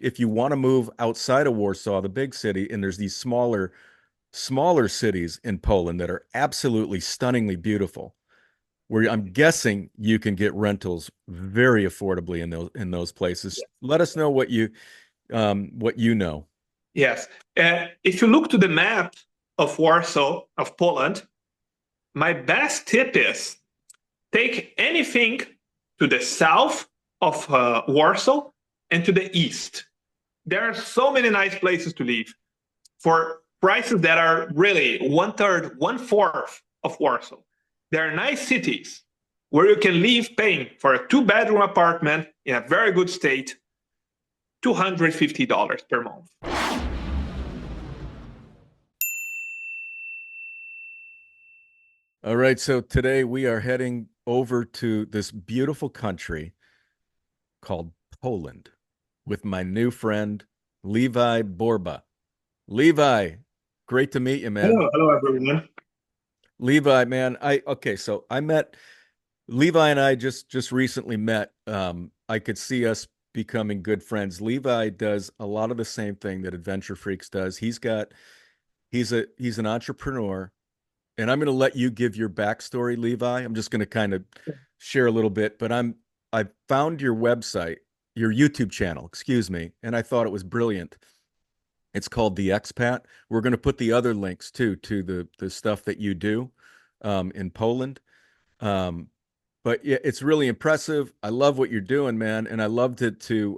if you want to move outside of Warsaw, the big city, and there's these smaller cities in Poland that are absolutely stunningly beautiful, where I'm guessing you can get rentals very affordably in those places. Let us know what you know. Yes. If you look to the map of Warsaw, of Poland, my best tip is take anything to the south of Warsaw and to the east. There are so many nice places to live for prices that are really one third, one fourth of Warsaw. There are nice cities where you can live paying for a two-bedroom apartment in a very good state, $250 per month. All right, so today we are heading over to this beautiful country called Poland with my new friend Levi Borba. Levi, great to meet you, man. Hello everyone. Levi, man, so I met Levi and I just recently met. I could see us becoming good friends. Levi does a lot of the same thing that Adventure Freaks does. He's an entrepreneur, and I'm going to let you give your backstory, Levi. I'm just going to kind of share a little bit, but I found your website, your YouTube channel, excuse me, and I thought it was brilliant. It's called The Expat. We're going to put the other links too to the stuff that you do in Poland. Um, but yeah, it's really impressive. I love what you're doing, man, and I loved it to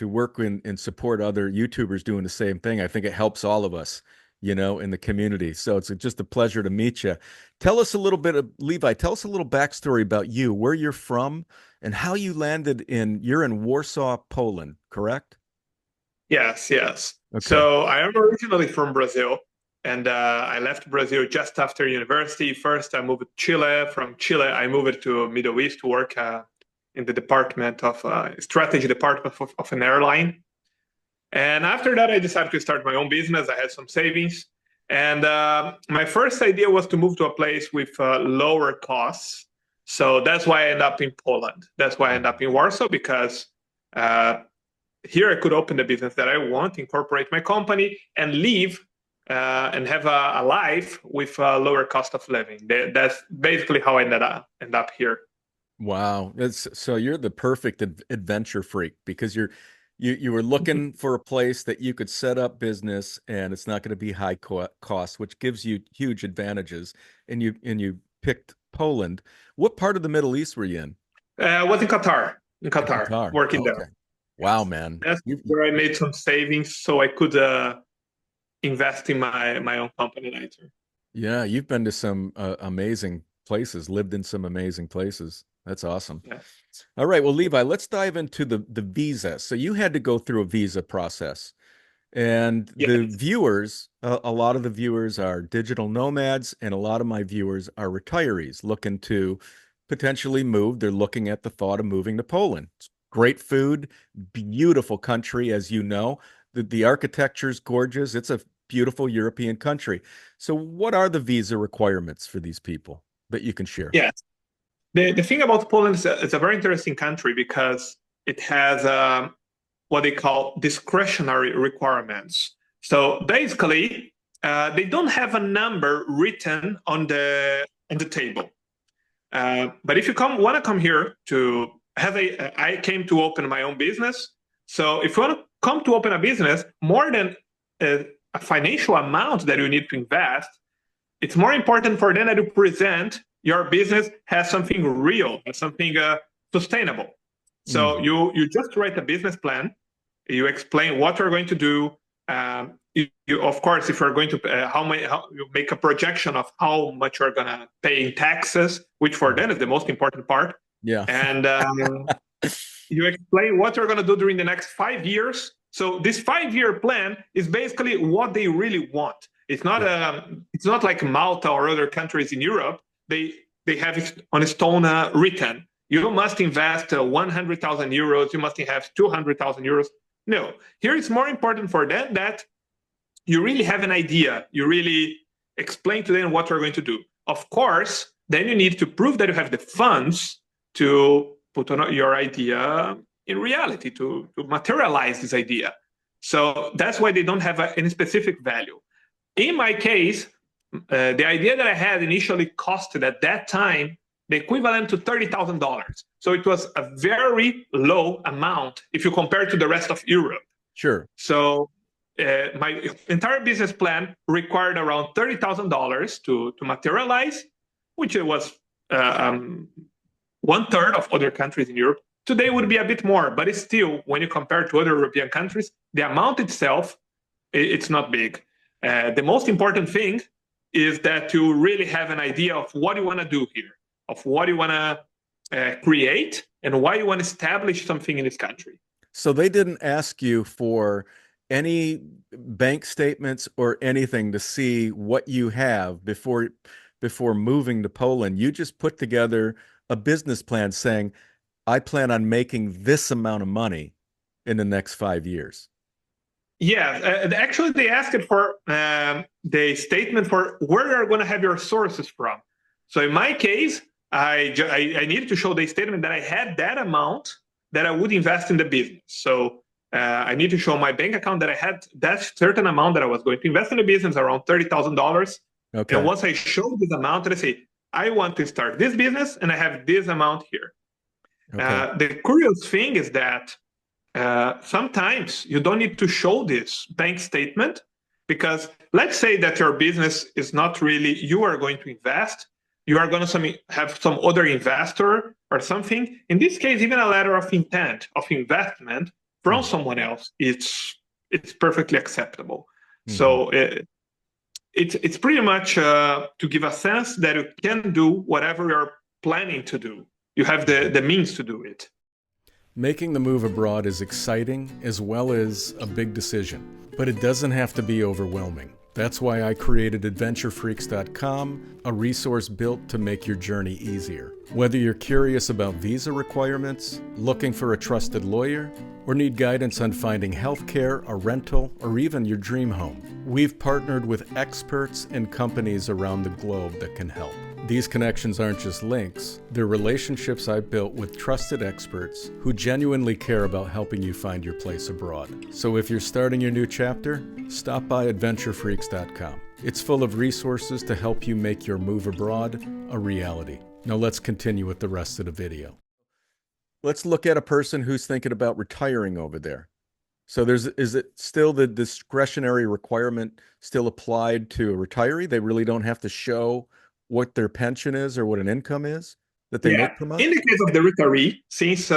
work and support other YouTubers doing the same thing. I think it helps all of us, in the community. So it's just a pleasure to meet you. Tell us a little bit of Levi. Tell us a little backstory about you, where you're from, and how you landed in. You're in Warsaw, Poland, correct? Yes, yes. Okay. So I am originally from Brazil, and I left Brazil just after university. First, I moved to Chile. From Chile, I moved to Middle East to work in the department of strategy department of an airline. And after that, I decided to start my own business. I had some savings, and my first idea was to move to a place with lower costs. So that's why I ended up in Poland. That's why I ended up in Warsaw because. Here I could open the business that I want, incorporate my company, and live and have a life with a lower cost of living. That's basically how I end up here. Wow. So you're the perfect adventure freak because you were looking for a place that you could set up business and it's not going to be high cost, which gives you huge advantages. And you picked Poland. What part of the Middle East were you in? I was in In Qatar, Qatar. working Okay. there. Wow, Yes. man. That's where I made some savings so I could invest in my own company later. Yeah, you've been to some amazing places, lived in some amazing places. That's awesome. Yeah. All right, well, Levi, let's dive into the visa. So you had to go through a visa process. And the Yes. viewers, a lot of the viewers are digital nomads, and a lot of my viewers are retirees looking to potentially move. They're looking at the thought of moving to Poland. It's great food, beautiful country, as you know. The architecture is gorgeous. It's a beautiful European country. So, what are the visa requirements for these people that you can share? Yes. The thing about Poland is it's a very interesting country because it has what they call discretionary requirements. So basically, they don't have a number written on the table. But if you want to come here to have I came to open my own business. So if you want to come to open a business, more than a financial amount that you need to invest, it's more important for them that you present your business has something real, has something sustainable. So Mhm. you just write a business plan, you explain what you're going to do. Of course, if you're going to how you make a projection of how much you're gonna pay in taxes, which for them is the most important part, Yeah. and you explain what you're gonna do during the next 5 years. So this 5 year plan is basically what they really want. Yeah. It's not like Malta or other countries in Europe. They have it on stone written. You must invest 100,000 euros. You must have 200,000 euros. No, here it's more important for them that you really have an idea. You really explain to them what you're going to do. Of course, then you need to prove that you have the funds to put on your idea in reality, to materialize this idea. So that's why they don't have any specific value. In my case, the idea that I had initially costed at that time the equivalent to $30,000. So it was a very low amount if you compare to the rest of Europe. Sure. So my entire business plan required around $30,000 to materialize, which was 1/3 of other countries in Europe. Today would be a bit more, but it's still, when you compare to other European countries, the amount itself, it's not big. The most important thing is that you really have an idea of what you want to do here, of what you want to create, and why you want to establish something in this country. So they didn't ask you for any bank statements or anything to see what you have before moving to Poland. You just put together a business plan saying, I plan on making this amount of money in the next 5 years. Yeah, actually, they asked for the statement for where you're going to have your sources from. So in my case, I needed to show the statement that I had that amount that I would invest in the business. So I need to show my bank account that I had that certain amount that I was going to invest in the business, around $30,000. Okay. And once I show this amount, I say, I want to start this business and I have this amount here. Okay. The curious thing is that sometimes you don't need to show this bank statement, because let's say that your business is not really, you are going to invest, you are going to have some other investor or something. In this case, even a letter of intent of investment from someone else, it's perfectly acceptable. So it's pretty much to give a sense that you can do whatever you're planning to do. You have the means to do it. Making the move abroad is exciting as well as a big decision, but it doesn't have to be overwhelming. That's why I created AdventureFreaks.com, a resource built to make your journey easier. Whether you're curious about visa requirements, looking for a trusted lawyer, or need guidance on finding healthcare, a rental, or even your dream home, we've partnered with experts and companies around the globe that can help. These connections aren't just links, they're relationships I've built with trusted experts who genuinely care about helping you find your place abroad. So if you're starting your new chapter, stop by AdventureFreaks.com. It's full of resources to help you make your move abroad a reality. Now let's continue with the rest of the video. Let's look at a person who's thinking about retiring over there. So is it still the discretionary requirement still applied to a retiree? They really don't have to show what their pension is or what an income is that they make per month? In the case of the retiree, since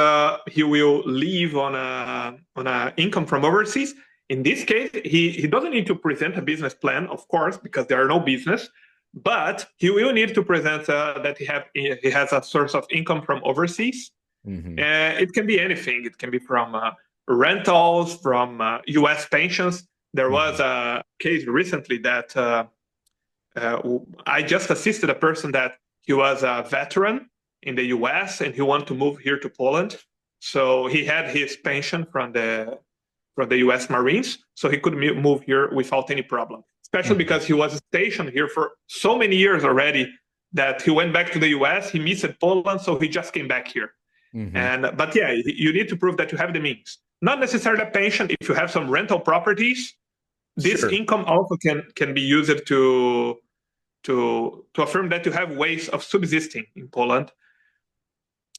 he will live on a income from overseas, in this case, he doesn't need to present a business plan, of course, because there are no business, but he will need to present that he has a source of income from overseas. It can be anything. It can be from rentals, from U.S. pensions. There was a case recently that I just assisted a person that he was a veteran in the U.S. and he wanted to move here to Poland. So he had his pension from the U.S. Marines, so he could move here without any problem. Especially because he was stationed here for so many years already that he went back to the U.S. He missed Poland, so he just came back here. But yeah, you need to prove that you have the means. Not necessarily a pension. If you have some rental properties, this income also can be used to affirm that you have ways of subsisting in Poland,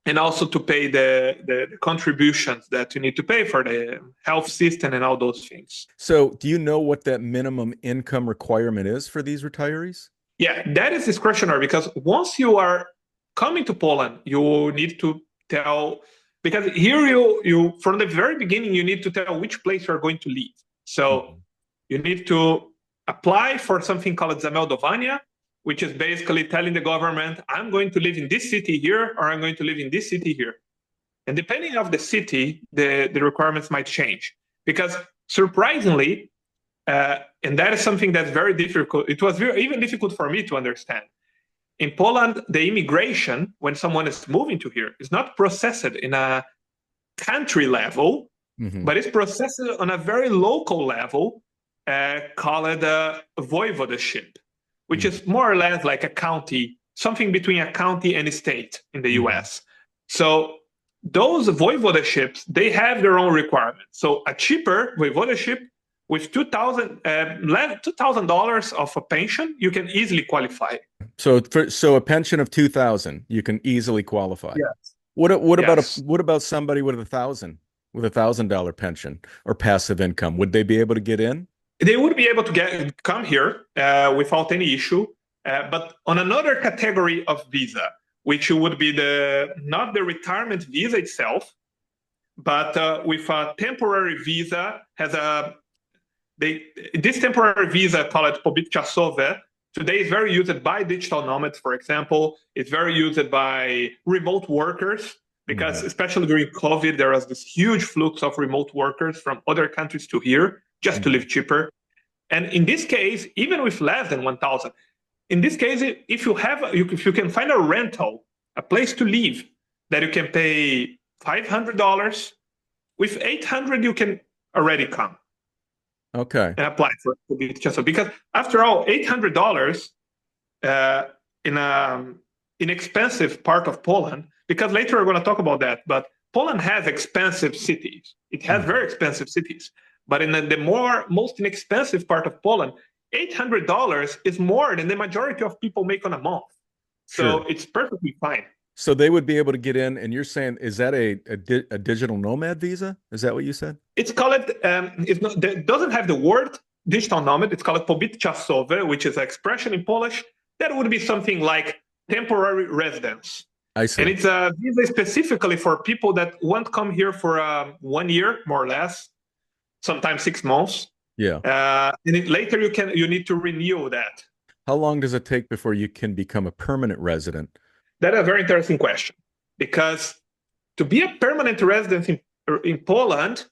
and also to pay the contributions that you need to pay for the health system and all those things. So do you know what that minimum income requirement is for these retirees? Yeah, that is discretionary, because once you are coming to Poland, you need to tell, because here you from the very beginning, you need to tell which place you're going to live. So you need to apply for something called zameldowania, which is basically telling the government, I'm going to live in this city here, or I'm going to live in this city here. And depending on the city, the requirements might change. Because surprisingly, and that is something that's very difficult, it was even difficult for me to understand. In Poland, the immigration, when someone is moving to here, is not processed in a country level, but it's processed on a very local level, called a voivodeship, which is more or less like a county, something between a county and a state in the US. So those voivodeships, they have their own requirements. So a cheaper voivodeship with $2,000 of a pension, you can easily qualify. So a pension of 2,000, you can easily qualify. Yes. Yes. What about somebody with $1,000 pension or passive income? Would they be able to get in? They would be able to come here without any issue, but on another category of visa, which would be not the retirement visa itself, but with a temporary visa this temporary visa called pobyt czasowy today is very used by digital nomads, for example. It's very used by remote workers because especially during COVID, there was this huge flux of remote workers from other countries to here just to live cheaper. And in this case, even with less than 1,000, in this case, if you can find a rental, a place to live that you can pay $500, with 800 you can already come. Okay. And apply for it. Because after all, $800 in an inexpensive part of Poland, because later we're going to talk about that, but Poland has expensive cities. It has very expensive cities. But in the most inexpensive part of Poland, $800 is more than the majority of people make on a month. So it's perfectly fine. So they would be able to get in, and you're saying, is that a digital nomad visa? Is that what you said? It's called, it doesn't have the word digital nomad. It's called pobyt czasowy, which is an expression in Polish that would be something like temporary residence. I see. And it's a visa specifically for people that want to come here for 1 year, more or less, sometimes 6 months. Yeah. And later you need to renew that. How long does it take before you can become a permanent resident? That's a very interesting question, because to be a permanent resident in Poland,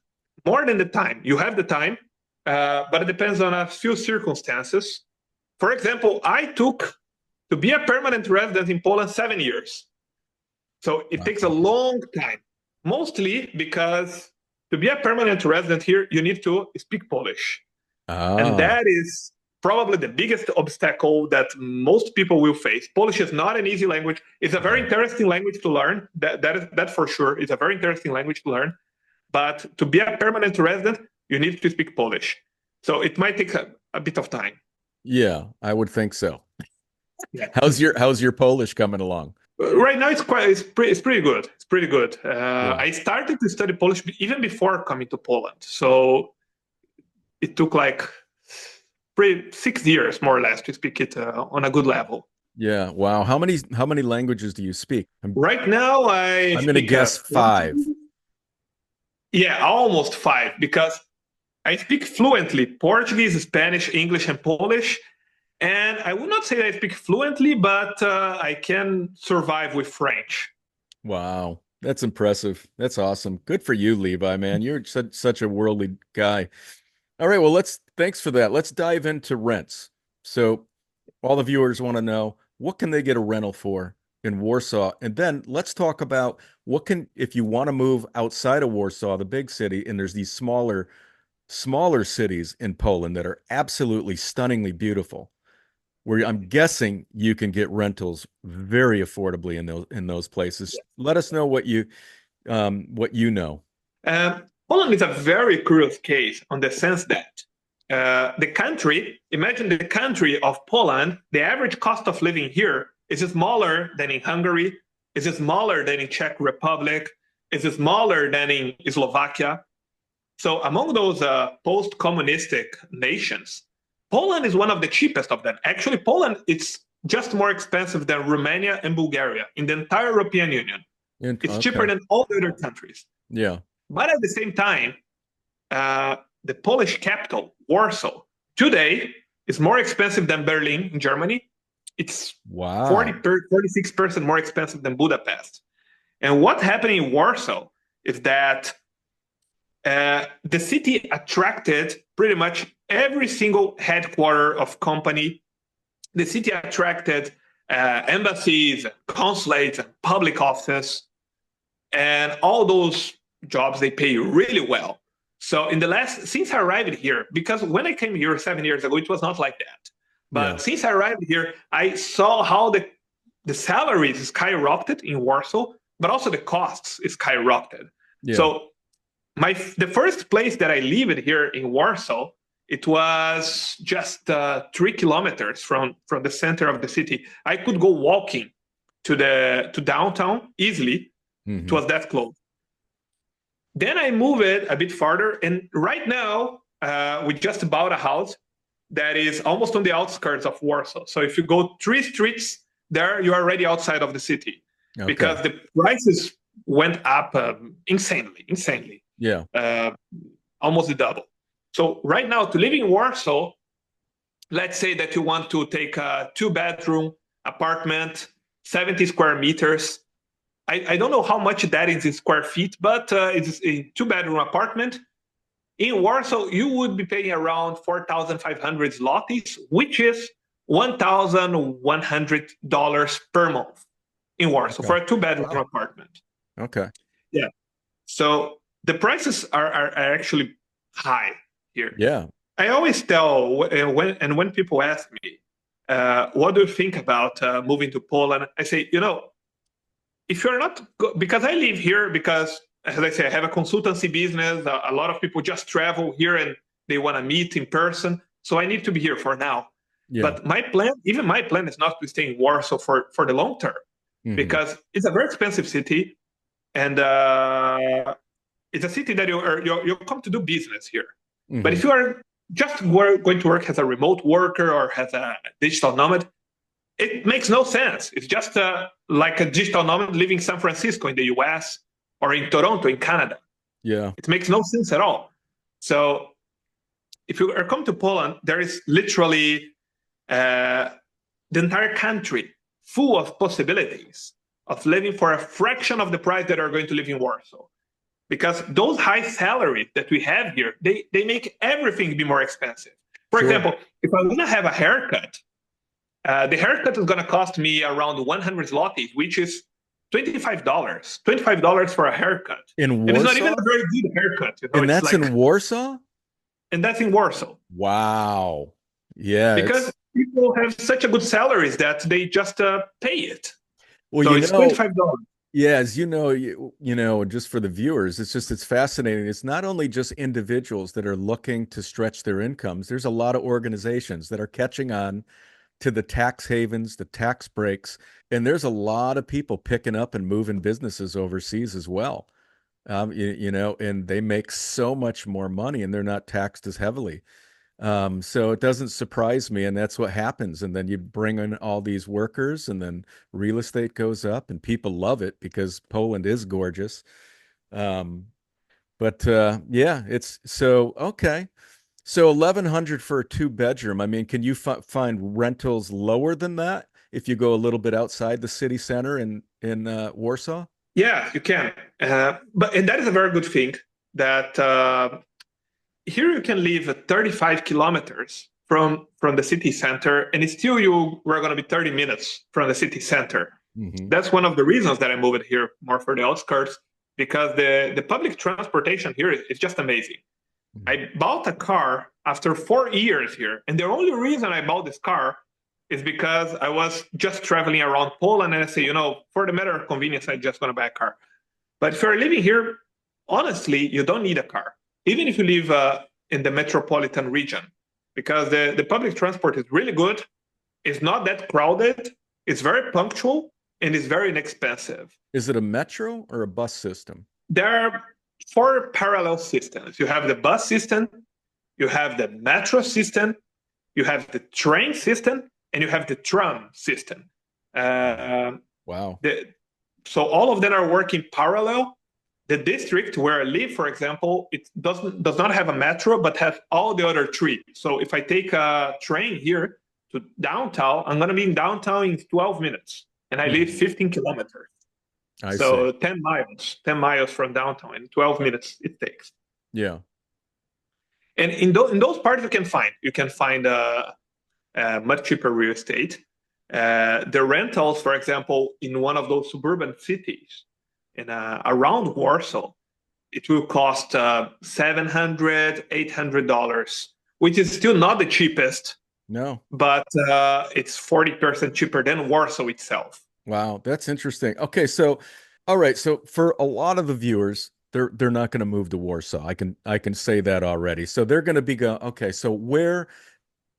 more than the time, you have the time, but it depends on a few circumstances. For example, to be a permanent resident in Poland, 7 years. So it takes a long time, mostly because to be a permanent resident here, you need to speak Polish. And that is probably the biggest obstacle that most people will face. Polish is not an easy language. It's a very interesting language to learn. That for sure is a very interesting language to learn. But to be a permanent resident, you need to speak Polish. So it might take a bit of time. Yeah, I would think so. Yeah. How's your Polish coming along? Right now, it's pretty good. It's pretty good. I started to study Polish even before coming to Poland. So it took like 6 years, more or less, to speak it on a good level. Yeah. Wow. How many languages do you speak? Right now, I'm going to guess 5. Yeah, almost 5, because I speak fluently Portuguese, Spanish, English, and Polish. And I would not say I speak fluently, but I can survive with French. Wow. That's impressive. That's awesome. Good for you, Levi, man. You're such a worldly guy. All right, well, thanks for that. Let's dive into rents. So all the viewers want to know, what can they get a rental for in Warsaw? And then let's talk about if you want to move outside of Warsaw, the big city, and there's these smaller cities in Poland that are absolutely stunningly beautiful, where I'm guessing you can get rentals very affordably in those places. Yeah. Let us know what you know. Poland is a very curious case on the sense that imagine the country of Poland, the average cost of living here is smaller than in Hungary, is smaller than in Czech Republic, is smaller than in Slovakia. So among those post-communistic nations, Poland is one of the cheapest of them. Actually, Poland, it's just more expensive than Romania and Bulgaria in the entire European Union. It's cheaper than all the other countries. Yeah. But at the same time, the Polish capital, Warsaw, today is more expensive than Berlin in Germany. It's 46% more expensive than Budapest. And what happened in Warsaw is that the city attracted pretty much every single headquarter of company. The city attracted embassies, consulates, and public offices, and all those jobs, they pay really well. So since I arrived here, because when I came here 7 years ago, it was not like that. But since I arrived here, I saw how the salaries skyrocketed in Warsaw but also the costs skyrocketed. Yeah. So the first place that I lived here in Warsaw, it was just 3 kilometers from the center of the city. I could go walking to downtown easily. It Hmm. was that close. Then I moved it a bit farther, and right now we just bought a house that is almost on the outskirts of Warsaw. So if you go 3 streets there, you're already outside of the city Okay. because the prices went up insanely, Yeah. uh, almost the double. So right now, to live in Warsaw, let's say that you want to take a 2 bedroom apartment, 70 square meters. I don't know how much that is in square feet, but it's a 2 bedroom apartment. In Warsaw, you would be paying around 4,500 zlotys, which is $1,100 per month in Warsaw Okay. for a 2 bedroom Wow. apartment. Okay. Yeah. So the prices are actually high here. Yeah. I always tell when people ask me, what do you think about moving to Poland? I say, if you're not, because I live here because, as I say, I have a consultancy business. A lot of people just travel here and they want to meet in person. So I need to be here for now. Yeah. But even my plan is not to stay in Warsaw for the long term Hmm. because it's a very expensive city. And it's a city that you come to do business here. But Hmm. if you are just going to work as a remote worker or as a digital nomad, it makes no sense. It's just like a digital nomad living in San Francisco in the US or in Toronto in Canada. Yeah. It makes no sense at all. So if you come to Poland, there is literally uh, the entire country full of possibilities of living for a fraction of the price that are going to live in Warsaw. Because those high salaries that we have here, they make everything be more expensive. For Sure. example, if I want to have a haircut, the haircut is going to cost me around 100 zlotys, which is $25. $25 for a haircut. In And it's not even Warsaw? a very good haircut. And It's that's in like, Warsaw? and that's in Warsaw. Wow. Yeah, Because people have such a good salaries that they just pay it. well, So it's $25. yeah, as just for the viewers, it's fascinating. It's not only just individuals that are looking to stretch their incomes. There's a lot of organizations that are catching on to the tax havens, the tax breaks, and there's a lot of people picking up and moving businesses overseas as well. And they make so much more money and they're not taxed as heavily. So it doesn't surprise me, and that's what happens. And then you bring in all these workers, and then real estate goes up, and people love it because Poland is gorgeous. Um, but yeah, it's so okay. So 1,100 for a 2 bedroom. I mean, can you find rentals lower than that if you go a little bit outside the city center in Warsaw? Yeah, you can. And that is a very good thing that here you can live at 35 kilometers from the city center, and still you were going to be 30 minutes from the city center. Hmm. That's one of the reasons that I moved here more for the outskirts because the public transportation here is just amazing. I bought a car after 4 years here, and the only reason I bought this car is because I was just traveling around Poland, and I say, for the matter of convenience, I just want to buy a car. But if you're living here, honestly, you don't need a car, even if you live in the metropolitan region, because the public transport is really good. It's not that crowded. It's very punctual and it's very inexpensive. Is it a metro or a bus system? There are four parallel systems. You have the bus system, you have the metro system, you have the train system, and you have the tram system. Uh, Wow. so all of them are working parallel. The district where I live, for example, it does not have a metro, but has all the other three. So if I take a train here to downtown, I'm going to be in downtown in 12 minutes, and I live Mhm. 15 kilometers. I see. So 10 miles from downtown, and 12 minutes it takes. Yeah. And in those parts, you can find much cheaper real estate. The rentals, for example, in one of those suburban cities, in around Warsaw, it will cost $700, $800, which is still not the cheapest, No. but it's 40% cheaper than Warsaw itself. Wow, that's interesting. Okay, so All right, so for a lot of the viewers, they're not going to move to Warsaw. I can say that already. So they're going to be going, okay, so where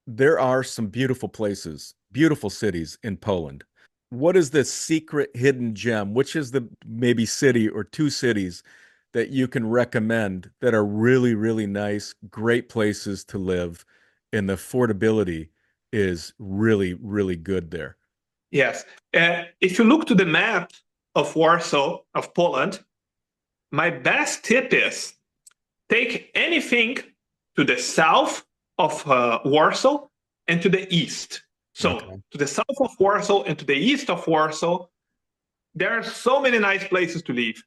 there are some beautiful places, beautiful cities in Poland. What is the secret hidden gem? Which is the maybe city or two cities that you can recommend that are really, really nice, great places to live, and the affordability is really, really good there? Yes. If you look to the map of Warsaw, of Poland, my best tip is take anything to the south of Warsaw and to the east. So, Okay. to the south of Warsaw and to the east of Warsaw, there are so many nice places to live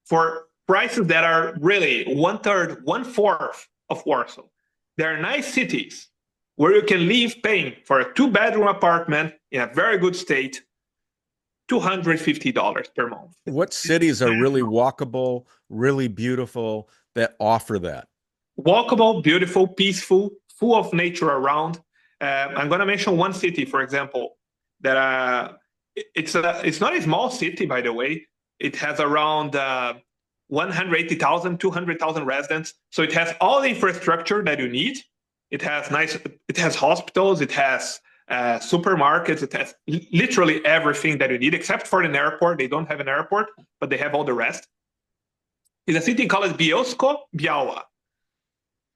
for prices that are really one third, one fourth of Warsaw. There are nice cities where you can live paying for a two-bedroom apartment in a very good state, $250 per month. What cities are really walkable, really beautiful that offer that? Walkable, beautiful, peaceful, full of nature around. I'm going to mention one city, for example, that it's not a small city, by the way. It has around 180,000, 200,000 residents. So it has all the infrastructure that you need. It has hospitals, it has supermarkets, it has literally everything that you need, except for an airport. They don't have an airport, but they have all the rest. It's a city called Bielsko-Biała.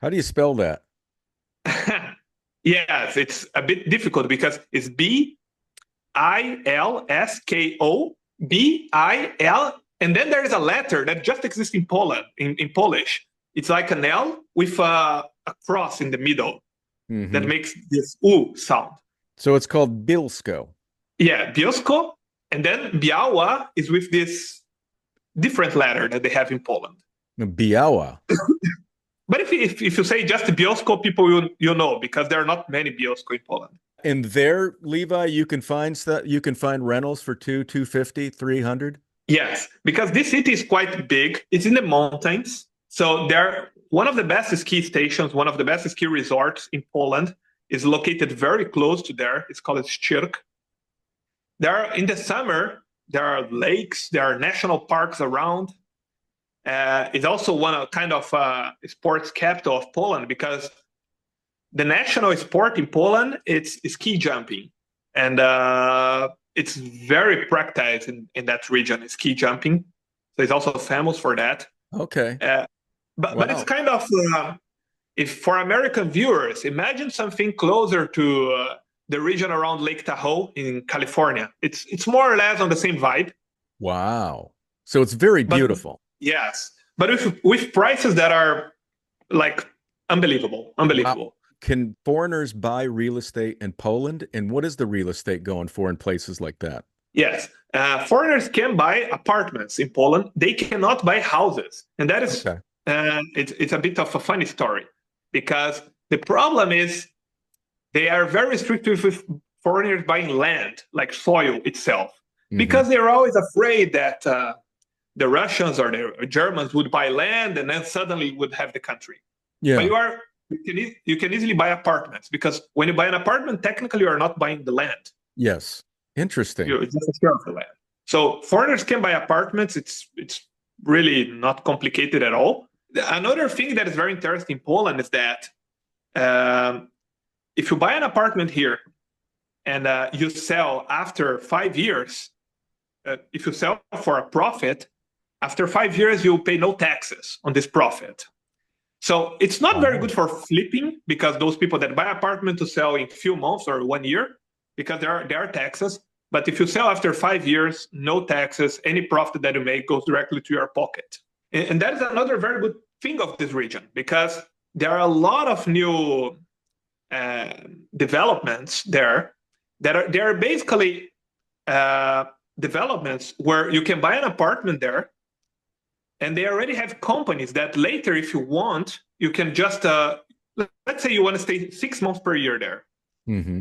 How do you spell that? Yes, it's a bit difficult because it's Bilsko Bial, and then there is a letter that just exists in Poland, in Polish. It's like an L with a cross in the middle that Hmm. makes this U sound. So it's called Bilsko. Yeah, Bielsko, and then Biała is with this different letter that they have in Poland. Biała. But if you say just Bielsko, people you know because there are not many Bielsko in Poland. And there, Levi, you can find stuff, you can find rentals for 250, 300. Yes, because this city is quite big. It's in the mountains. So there, one of the best ski stations, one of the best ski resorts in Poland is located very close to there. It's called Szczyrk. There, in the summer, there are lakes, there are national parks around. It's also one of kind of sports capital of Poland because the national sport in Poland it's ski jumping, and it's very practiced in that region. Ski jumping, so it's also famous for that. Okay. Uh, but it's Wow. kind of if for American viewers, imagine something closer to the region around Lake Tahoe in California. It's more or less on the same vibe, Wow. So it's very but beautiful. yes, but with prices that are like unbelievable, Wow. unbelievable. Can foreigners buy real estate in Poland? And what is the real estate going for in places like that? Yes, foreigners can buy apartments in Poland. They cannot buy houses, and that is Okay. it's a bit of a funny story because the problem is they are very restrictive with foreigners buying land, like soil itself, Hmm. because they're always afraid that the Russians or the Germans would buy land and then suddenly would have the country. But Yeah. you can easily buy apartments because when you buy an apartment, technically you are not buying the land. Yes. Interesting. It's just a share of the land. So foreigners can buy apartments. It's really not complicated at all. Another thing that is very interesting in Poland is that um, if you buy an apartment here and you sell after 5 years, if you sell for a profit, after 5 years you pay no taxes on this profit. So it's not very Wow. good for flipping because those people that buy apartment to sell in few months or 1 year, because there are taxes. But if you sell after 5 years, no taxes, any profit that you make goes directly to your pocket. And that is another very good thing of this region because there are a lot of new uh, developments there that are they are basically uh, developments where you can buy an apartment there and they already have companies that later if you want you can just let's say you want to stay 6 months per year there. Hmm.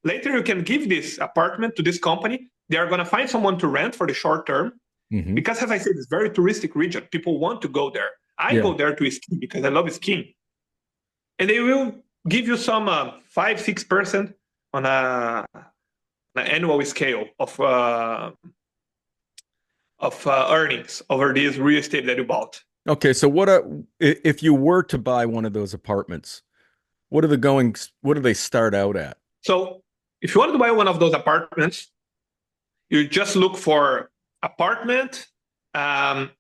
Later you can give this apartment to this company. They are going to find someone to rent for the short term Hmm. because as I said it's a very touristic region. People want to go there. I Yeah. go there to ski because I love skiing, and they will give you some 5-6% on an annual scale of earnings over this real estate that you bought. Okay, so if you were to buy one of those apartments, what do they start out at? So if you want to buy one of those apartments, you just look for apartment. Um,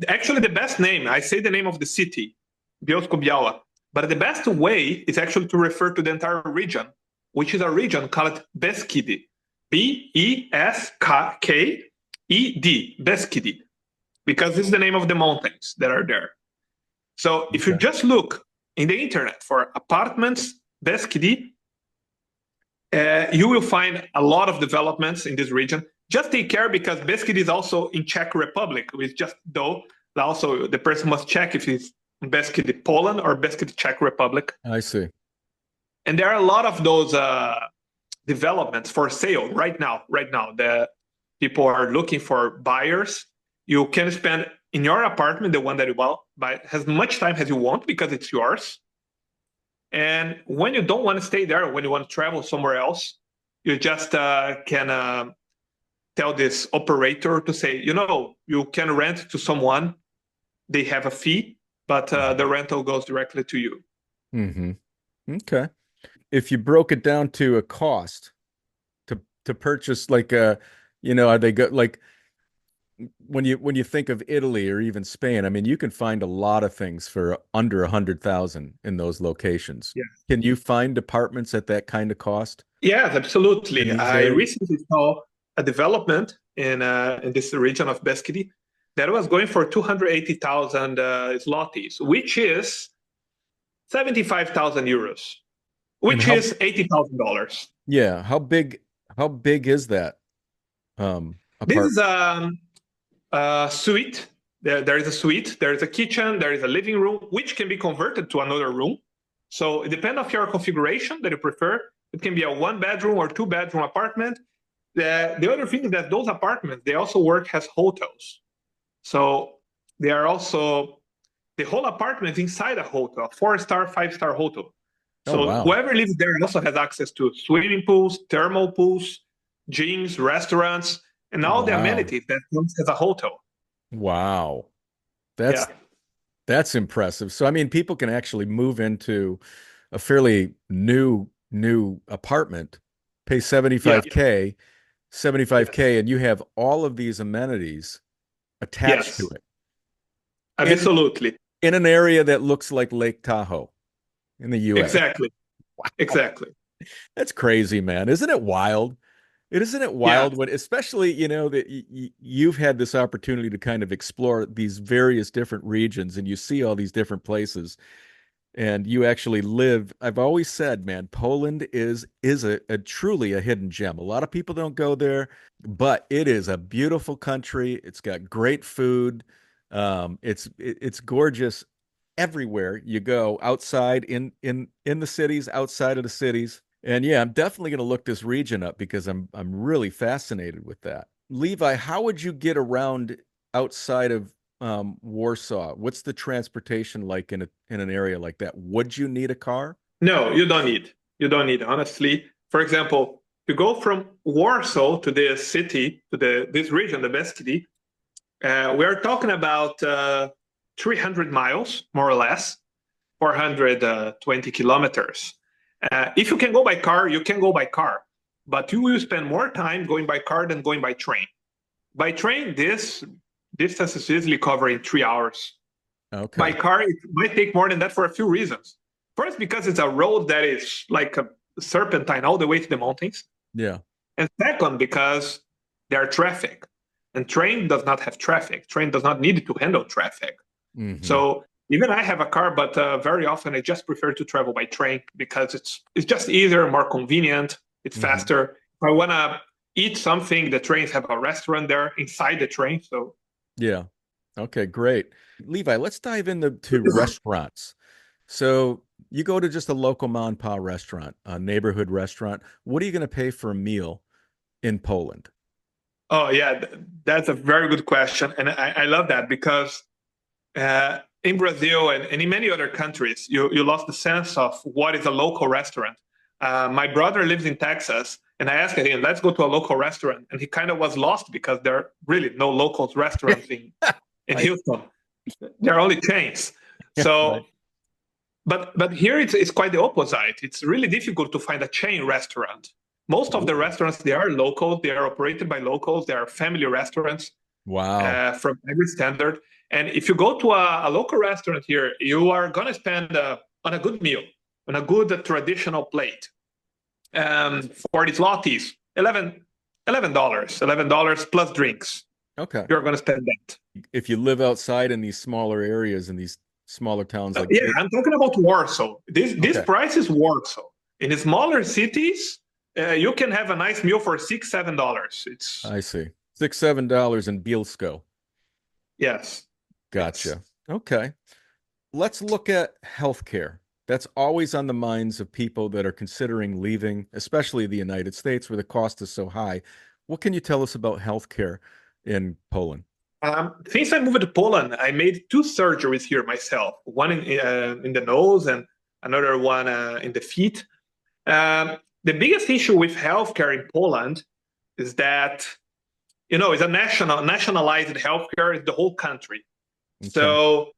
Actually, the best name, I say the name of the city, Bielsko-Biała, but the best way is actually to refer to the entire region, which is a region called Beskidi, Besked, Beskidi, because this is the name of the mountains that are there. So if you Okay. just look in the internet for apartments, Beskidi, you will find a lot of developments in this region. Just take care because Beskid is also in Czech Republic, which just though also the person must check if it's Beskid Poland or Beskid Czech Republic. I see. And there are a lot of those developments for sale right now. Right now, the people are looking for buyers. You can spend in your apartment, the one that you buy, as much time as you want because it's yours. And when you don't want to stay there, when you want to travel somewhere else, you just can tell this operator to say, you can rent to someone. They have a fee, but the rental goes directly to you. Mm-hmm. Okay. If you broke it down to a cost to purchase like are they go like when you think of Italy or even Spain, I mean, you can find a lot of things for under 100,000 in those locations. Yeah. Can you find apartments at that kind of cost Yes, in absolutely. these I areas? recently saw a development in this region of Beskidi that was going for 280,000 zlotys, which is 75,000 euros, And which how is $80,000. yeah, how big is that This is apartment? a suite. There is a suite, there is a kitchen, there is a living room, which can be converted to another room. So it depends on your configuration that you prefer. It can be a one bedroom or two bedroom apartment. The other thing is that those apartments, they also work as hotels. So they are also, the whole apartment is inside a hotel, 4-star, 5-star hotel. Oh So wow. whoever lives there also has access to swimming pools, thermal pools, gyms, restaurants, and all the Wow. amenities that comes as a hotel. Wow. That's Yeah. that's impressive. So I mean, people can actually move into a fairly new apartment, pay Yeah. 75K, Yes. 75K, and you have all of these amenities attached to Yes. it in Absolutely. in an area that looks like Lake Tahoe in the US. Exactly. Exactly. That's crazy, man. Isn't it wild? Isn't it Yeah. wild when, especially, that you've had this opportunity to kind of explore these various different regions and you see all these different places and you actually live. I've always said, man, Poland is a truly a hidden gem. A lot of people don't go there, but it is a beautiful country. It's got great food. It's gorgeous everywhere you go, outside in the cities, outside of the cities. And yeah, I'm definitely going to look this region up because I'm really fascinated with that. Levi, how would you get around outside of Warsaw? What's the transportation like in an area like that? Would you need a car? No, you don't need. You don't need, honestly. For example, to go from Warsaw to this city, to this region, the best city, we're talking about 300 miles, more or less, 420 kilometers. If you can go by car, you can go by car, but you will spend more time going by car than going by train. By train, this distance is easily covered in 3 hours. By Okay. car, it might take more than that for a few reasons. First, because it's a road that is like a serpentine all the way to the mountains. Yeah. And second, because there are traffic. And train does not have traffic. Train does not need to handle traffic. Hmm. So even I have a car, but very often I just prefer to travel by train because it's just easier, more convenient, it's Hmm. faster. If I want to eat something, the trains have a restaurant there inside the train. So Yeah. Okay, great. Levi, let's dive into restaurants. So you go to just a local mom and pop restaurant, a neighborhood restaurant. What are you going to pay for a meal in Poland? oh yeah, that's a very good question, and I love that because in Brazil and in many other countries, you lost the sense of what is a local restaurant. My brother lives in Texas, And I asked him, let's go to a local restaurant. And he kind of was lost because there are really no local restaurants in I Houston. There are only chains. right. So, but here it's quite the opposite. It's really difficult to find a chain restaurant. Most of the Ooh. restaurants, they are local. They are operated by locals. They are family restaurants Wow. from every standard. And if you go to a local restaurant here, you are going to spend on a good meal, on a good traditional plate. 40 zlotys, $11 plus drinks. Okay. You're going to spend that. If you live outside in these smaller areas in these smaller towns like Yeah, I'm talking about Warsaw. This okay, price is Warsaw. In the smaller cities, you can have a nice meal for $6, $7. It's I see. $6, $7 in Bielsko. yes, yes. Gotcha. Okay. Let's look at healthcare. That's always on the minds of people that are considering leaving, especially the United States where the cost is so high. What can you tell us about healthcare in Poland? Since I moved to Poland, I made two surgeries here myself. One in the nose and another one in the feet. The biggest issue with healthcare in Poland is that it's a nationalized healthcare in the whole country. Okay. So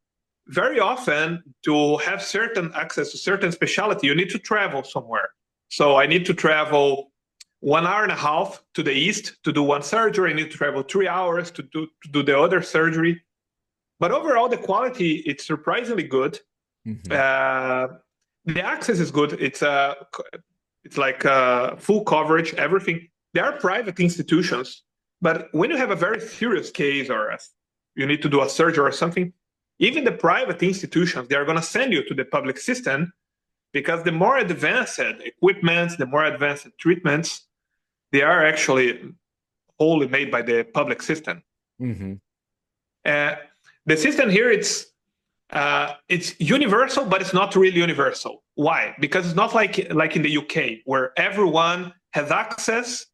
very often to have certain access to certain specialty, you need to travel somewhere. So I need to travel 1.5 hours to the east to do one surgery. I need to travel 3 hours to do the other surgery. But overall, the quality it's surprisingly good. Hmm. Uh, the access is good. It's like full coverage, everything. There are private institutions, but when you have a very serious case or you need to do a surgery or something, even the private institutions, they are going to send you to the public system because the more advanced equipments, the more advanced treatments, they are actually wholly made by the public system. Hmm. Uh, the system here, it's universal, but it's not really universal. Why? Because it's not like in the UK where everyone has access,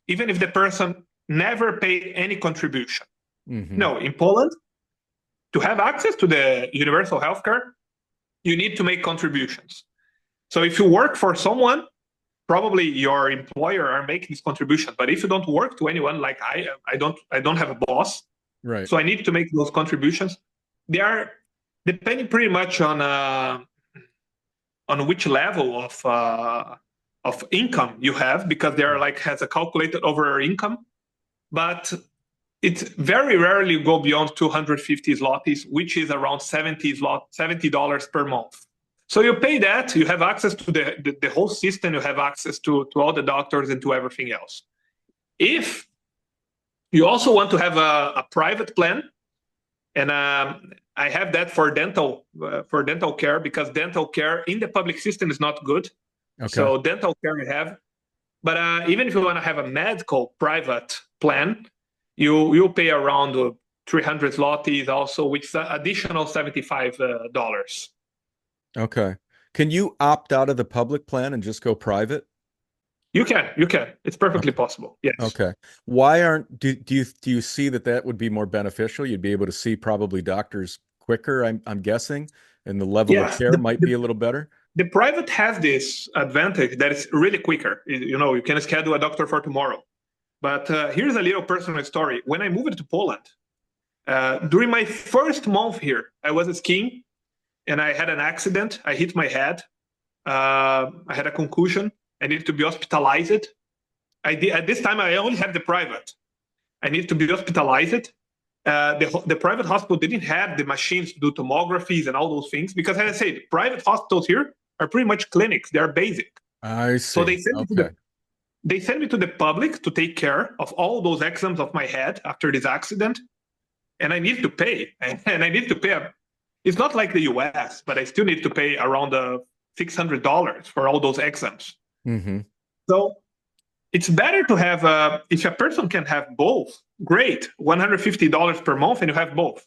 even if the person never paid any contribution. Hmm. No, in Poland, to have access to the universal healthcare, you need to make contributions. So if you work for someone, probably your employer are making this contribution. But if you don't work to anyone, like I don't have a boss, Right. so I need to make those contributions. They are depending pretty much on which level of income you have, because they are like has a calculated over income, but it's very rarely go beyond 250 zlotys, which is around $70 per month. So you pay that, you have access to the whole system, you have access to all the doctors and to everything else. If you also want to have a private plan, and I have that for dental care, because dental care in the public system is not good. Okay. So dental care I have, but even if you want to have a medical private plan, you'll pay around 300 zlotys also, which is additional $75. Okay. Can you opt out of the public plan and just go private? You can. It's perfectly possible. Yes. Okay. Why aren't do you see that would be more beneficial? You'd be able to see probably doctors quicker, I'm guessing, and the level of Yes. care might be a little better. The private has this advantage that it's really quicker. You can schedule a doctor for tomorrow. But here's a little personal story. When I moved to Poland, during my first month here, I was skiing and I had an accident. I hit my head. I had a concussion. I needed to be hospitalized. At this time, I only had the private. I needed to be hospitalized. The private hospital didn't have the machines to do tomographies and all those things because, as I said, private hospitals here are pretty much clinics. They're basic. I So see. Okay. they sent me to the public to take care of all those exams of my head after this accident, and I need to pay. And I need to pay. It's not like the US, but I still need to pay around $600 for all those exams. Hmm. So it's better to have, if a person can have both, great, $150 per month, and you have both.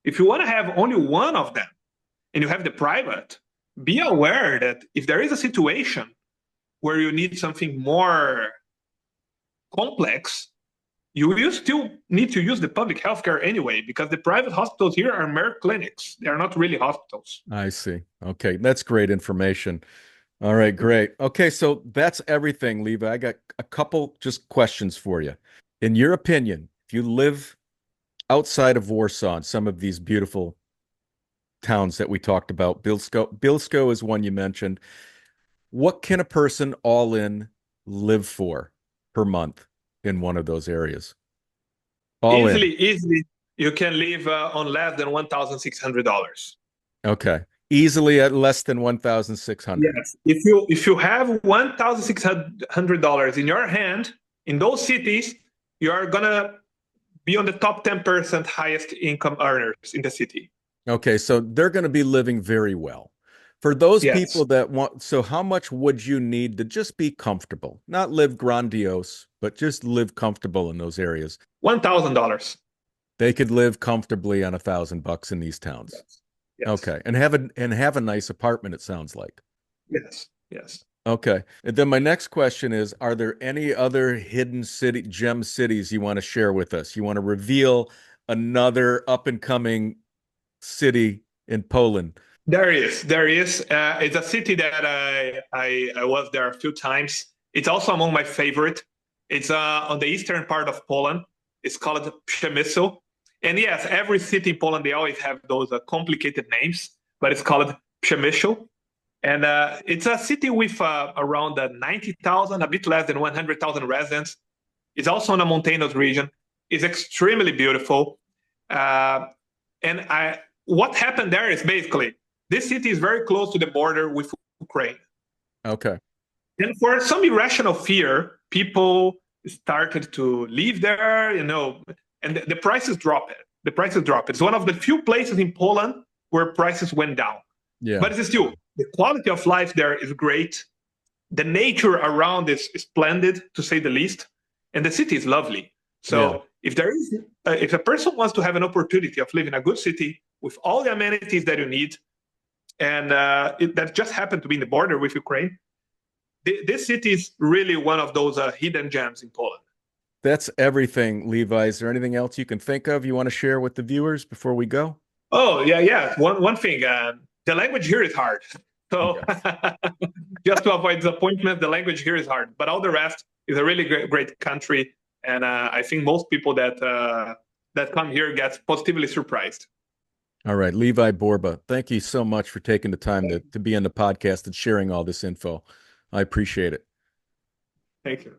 If you want to have only one of them and you have the private, be aware that if there is a situation where you need something more complex, you still need to use the public healthcare anyway, because the private hospitals here are mere clinics. They are not really hospitals. I see. Okay. That's great information. All right, great. Okay, so that's everything, Levi. I got a couple just questions for you. In your opinion, if you live outside of Warsaw in some of these beautiful towns that we talked about, Bilsko is one you mentioned. What can a person all in live for per month in one of those areas? All in. Easily, you can live on less than $1,600. Okay. Easily at less than 1,600. Yes. If you have $1,600 in your hand in those cities, you are gonna be on the top 10% highest income earners in the city. Okay, so they're going to be living very well. For those Yes. people that want, so how much would you need to just be comfortable? Not live grandiose, but just live comfortable in those areas. $1,000. They could live comfortably on $1,000 in these towns. Yes. Yes. Okay, and have a nice apartment, it sounds like. Yes. Yes. Okay. And then my next question is, are there any other hidden city gem cities you want to share with us? You want to reveal another up and coming city in Poland? There is. There is. It's a city that I was there a few times. It's also among my favorite. It's on the eastern part of Poland. It's called Przemysl. And yes, every city in Poland, they always have those complicated names, but it's called Przemysl. And it's a city with around 90,000, a bit less than 100,000 residents. It's also in a mountainous region. It's extremely beautiful. Uh, and what happened there is basically this city is very close to the border with Ukraine. Okay. And for some irrational fear, people started to live there, and the prices dropped. The prices dropped. It's one of the few places in Poland where prices went down. Yeah. But it's still, the quality of life there is great. The nature around is splendid, to say the least. And the city is lovely. Yeah. So if a person wants to have an opportunity of living in a good city with all the amenities that you need, and that just happened to be in the border with Ukraine, this city is really one of those hidden gems in Poland. That's everything, Levi. Is there anything else you can think of you want to share with the viewers before we go? Oh yeah, yeah. One thing, the language here is hard. So Yeah. just to avoid disappointment, the language here is hard. But all the rest is a really great country, and I think most people that come here get positively surprised. All right, Levi Borba, thank you so much for taking the time to be on the podcast and sharing all this info. I appreciate it. Thank you.